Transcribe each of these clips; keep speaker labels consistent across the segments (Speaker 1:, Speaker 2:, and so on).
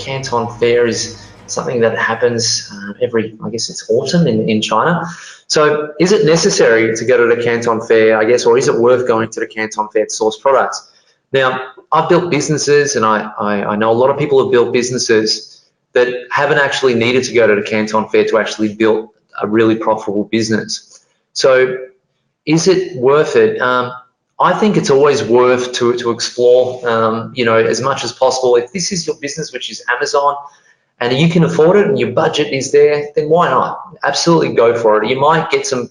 Speaker 1: Canton Fair is something that happens every, I guess it's autumn in China. So is it necessary to go to the Canton Fair, I guess, or is it worth going to the Canton Fair to source products? Now, I've built businesses, and I know a lot of people have built businesses that haven't actually needed to go to the Canton Fair to actually build a really profitable business. So is it worth it? I think it's always worth to explore, as much as possible. If this is your business, which is Amazon, and you can afford it and your budget is there, then why not? Absolutely go for it. You might get some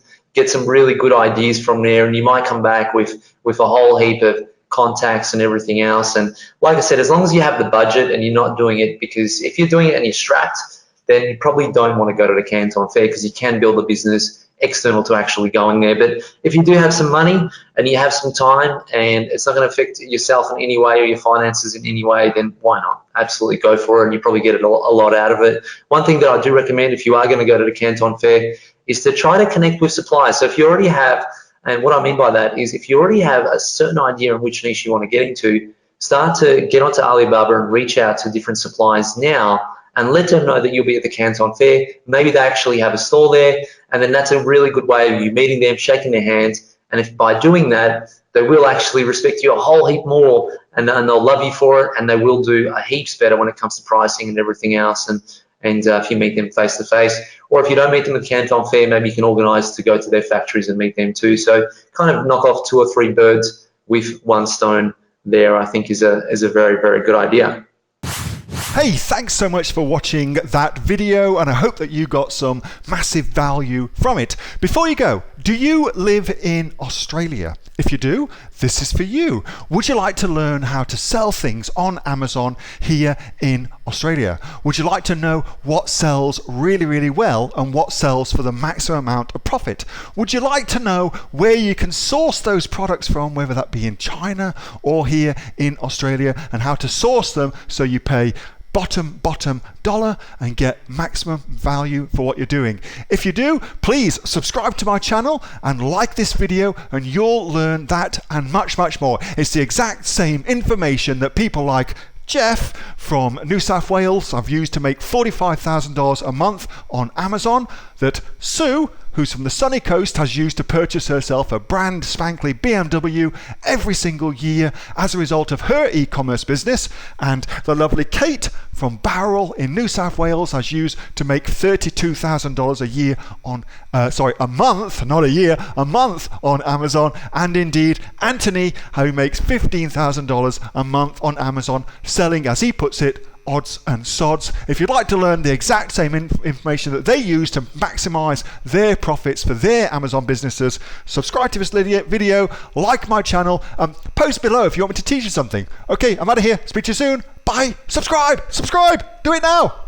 Speaker 1: really good ideas from there, and you might come back with a whole heap of contacts and everything else. And like I said, as long as you have the budget and you're not doing it, because if you're doing it and you're strapped, then you probably don't want to go to the Canton Fair, because you can build a business external to actually going there. But if you do have some money and you have some time and it's not going to affect yourself in any way or your finances in any way, then why not? Absolutely go for it, and you probably get a lot out of it. One thing that I do recommend if you are going to go to the Canton Fair is to try to connect with suppliers. So if you already have, and what I mean by that is if you already have a certain idea on which niche you want to get into, start to get onto Alibaba and reach out to different suppliers now and let them know that you'll be at the Canton Fair. Maybe they actually have a store there, and then that's a really good way of you meeting them, shaking their hands, and if by doing that, they will actually respect you a whole heap more, and they'll love you for it, and they will do a heaps better when it comes to pricing and everything else, and if you meet them face to face. Or if you don't meet them at the Canton Fair, maybe you can organise to go to their factories and meet them too. So kind of knock off 2 or 3 birds with one stone there, I think is a very, very good idea.
Speaker 2: Hey, thanks so much for watching that video, and I hope that you got some massive value from it. Before you go, do you live in Australia? If you do, this is for you. Would you like to learn how to sell things on Amazon here in Australia? Would you like to know what sells really, really well and what sells for the maximum amount of profit? Would you like to know where you can source those products from, whether that be in China or here in Australia, and how to source them so you pay bottom dollar and get maximum value for what you're doing? If you do, please subscribe to my channel and like this video, and you'll learn that and much more. It's the exact same information that people like Jeff from New South Wales have used to make $45,000 a month on Amazon, that Sue, who's from the sunny coast, has used to purchase herself a brand spankly BMW every single year as a result of her e-commerce business, and the lovely Kate from Bowral in New South Wales has used to make $32,000 a year on, a month, not a year, a month on Amazon, and indeed Anthony, who makes $15,000 a month on Amazon, selling, as he puts it, odds and sods. If you'd like to learn the exact same information that they use to maximize their profits for their Amazon businesses, subscribe to this video, like my channel, post below if you want me to teach you something. Okay, I'm out of here. Speak to you soon. Bye. Subscribe. Do it now.